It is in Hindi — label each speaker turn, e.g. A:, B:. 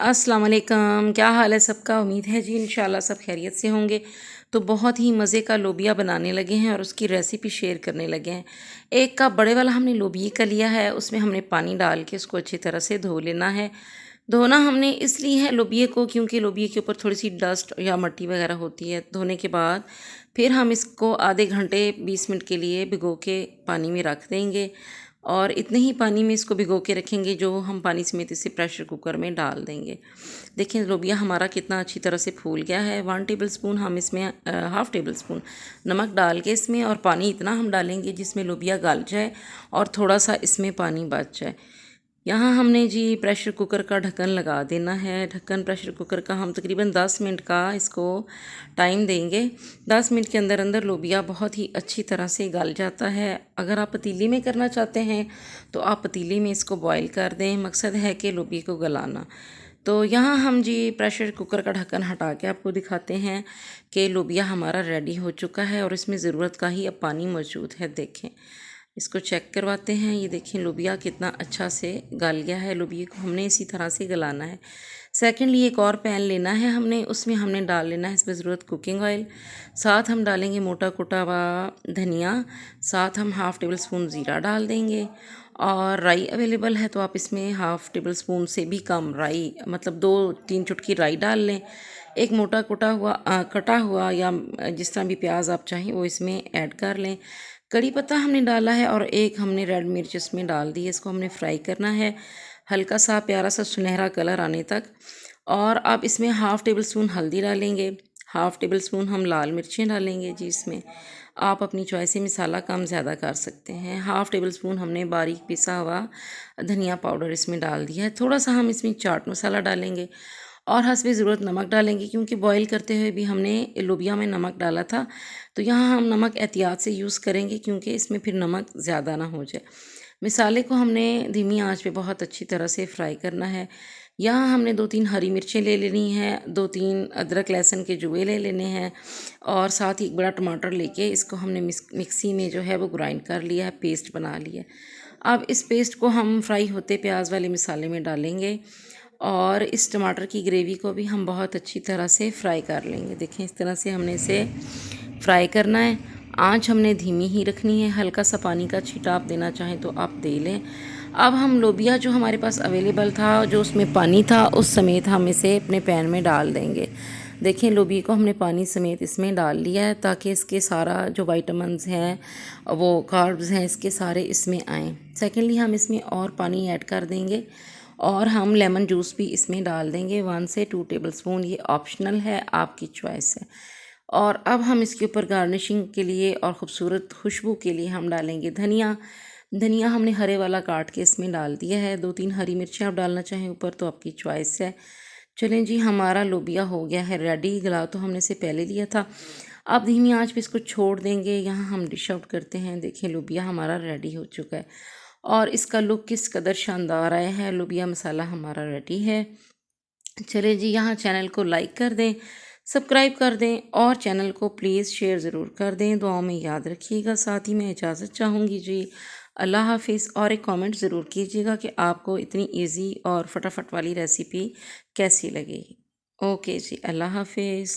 A: अस्सलाम वालेकुम, क्या हाल है सबका। उम्मीद है जी इंशाल्लाह सब खैरियत से होंगे। तो बहुत ही मज़े का लोबिया बनाने लगे हैं और उसकी रेसिपी शेयर करने लगे हैं। एक कप बड़े वाला हमने लोबिया का लिया है, उसमें हमने पानी डाल के उसको अच्छी तरह से धो लेना है। धोना हमने इसलिए है लोबिया को, क्योंकि लोबिया के ऊपर थोड़ी सी डस्ट या मिट्टी वगैरह होती है। धोने के बाद फिर हम इसको आधे घंटे 20 मिनट के लिए भिगो के पानी में रख देंगे और इतने ही पानी में इसको भिगो के रखेंगे जो हम पानी समेत इसे प्रेशर कुकर में डाल देंगे। देखिए लोबिया हमारा कितना अच्छी तरह से फूल गया है। 1 टेबल स्पून हम इसमें हाफ़ टेबल स्पून नमक डाल के इसमें, और पानी इतना हम डालेंगे जिसमें लोबिया गल जाए और थोड़ा सा इसमें पानी बच जाए। यहाँ हमने जी प्रेशर कुकर का ढक्कन लगा देना है। ढक्कन प्रेशर कुकर का हम तकरीबन 10 मिनट का इसको टाइम देंगे। 10 मिनट के अंदर अंदर लोबिया बहुत ही अच्छी तरह से गल जाता है। अगर आप पतीली में करना चाहते हैं तो आप पतीली में इसको बॉईल कर दें, मकसद है कि लोबिया को गलाना। तो यहाँ हम जी प्रेशर कुकर का ढक्कन हटा के आपको दिखाते हैं कि लोबिया हमारा रेडी हो चुका है और इसमें ज़रूरत का ही अब पानी मौजूद है। देखें, इसको चेक करवाते हैं। ये देखें लोबिया कितना अच्छा से गल गया है। लोबिया को हमने इसी तरह से गलाना है। सेकेंडली एक और पैन लेना है हमने, उसमें हमने डाल लेना है इसमें ज़रूरत कुकिंग ऑयल। साथ हम डालेंगे मोटा कुटा हुआ धनिया, साथ हम हाफ़ टेबल स्पून ज़ीरा डाल देंगे। और राई अवेलेबल है तो आप इसमें हाफ़ टेबल स्पून से भी कम राई, मतलब 2-3 चुटकी राई डाल लें। एक मोटा कटा हुआ या जिस तरह भी प्याज आप चाहें वो इसमें ऐड कर लें। कड़ी पत्ता हमने डाला है और एक हमने रेड मिर्च इसमें डाल दी है। इसको हमने फ्राई करना है हल्का सा प्यारा सा सुनहरा कलर आने तक। और अब इसमें हाफ़ टेबल स्पून हल्दी डालेंगे, हाफ़ टेबल स्पून हम लाल मिर्चें डालेंगे जी इसमें। आप अपनी चॉइस से मसाला कम ज़्यादा कर सकते हैं। हाफ़ टेबल स्पून हमने बारीक पिसा हुआ धनिया पाउडर इसमें डाल दिया है। थोड़ा सा हम इसमें चाट मसाला डालेंगे और हस्बे ज़रूरत नमक डालेंगे, क्योंकि बॉईल करते हुए भी हमने लोबिया में नमक डाला था। तो यहाँ हम नमक एहतियात से यूज़ करेंगे क्योंकि इसमें फिर नमक ज़्यादा ना हो जाए। मसाले को हमने धीमी आंच पे बहुत अच्छी तरह से फ्राई करना है। यहाँ हमने 2-3 हरी मिर्चें ले लेनी हैं, 2-3 अदरक लहसुन के जुए ले लेने हैं और साथ ही एक बड़ा टमाटर लेके इसको हमने मिक्सी में जो है वो ग्राइंड कर लिया है, पेस्ट बना लिया है। अब इस पेस्ट को हम फ्राई होते प्याज वाले मसाले में डालेंगे और इस टमाटर की ग्रेवी को भी हम बहुत अच्छी तरह से फ्राई कर लेंगे। देखें इस तरह से हमने इसे फ्राई करना है। आंच हमने धीमी ही रखनी है। हल्का सा पानी का छींटा आप देना चाहें तो आप दे लें। अब हम लोबिया जो हमारे पास अवेलेबल था, जो उसमें पानी था, उस समेत हम इसे अपने पैन में डाल देंगे। देखें लोबिया को हमने पानी समेत इसमें डाल लिया है ताकि इसके सारा जो विटामिन्स हैं, वो कार्ब्स हैं, इसके सारे इसमें आएँ। सेकेंडली हम इसमें और पानी ऐड कर देंगे और हम लेमन जूस भी इसमें डाल देंगे 1 से 2 टेबल स्पून। ये ऑप्शनल है, आपकी चॉइस है। और अब हम इसके ऊपर गार्निशिंग के लिए और ख़ूबसूरत खुशबू के लिए हम डालेंगे धनिया। धनिया हमने हरे वाला काट के इसमें डाल दिया है। 2-3 हरी मिर्चें आप डालना चाहें ऊपर तो आपकी चॉइस है। चलें जी, हमारा लोबिया हो गया है रेडी। गला तो हमने इसे पहले लिया था। अब धीमी आंच पे इसको छोड़ देंगे। यहाँ हम डिश आउट करते हैं। देखिए लोबिया हमारा रेडी हो चुका है और इसका लुक किस कदर शानदार आया है। लोबिया मसाला हमारा रेडी है। चले जी, यहाँ चैनल को लाइक कर दें, सब्सक्राइब कर दें और चैनल को प्लीज़ शेयर ज़रूर कर दें। दुआओं में याद रखिएगा। साथ ही मैं इजाज़त चाहूँगी जी। अल्लाह हाफिज़। और एक कमेंट ज़रूर कीजिएगा कि आपको इतनी इजी और फटाफट वाली रेसिपी कैसी लगी। ओके जी, अल्लाह हाफिज़।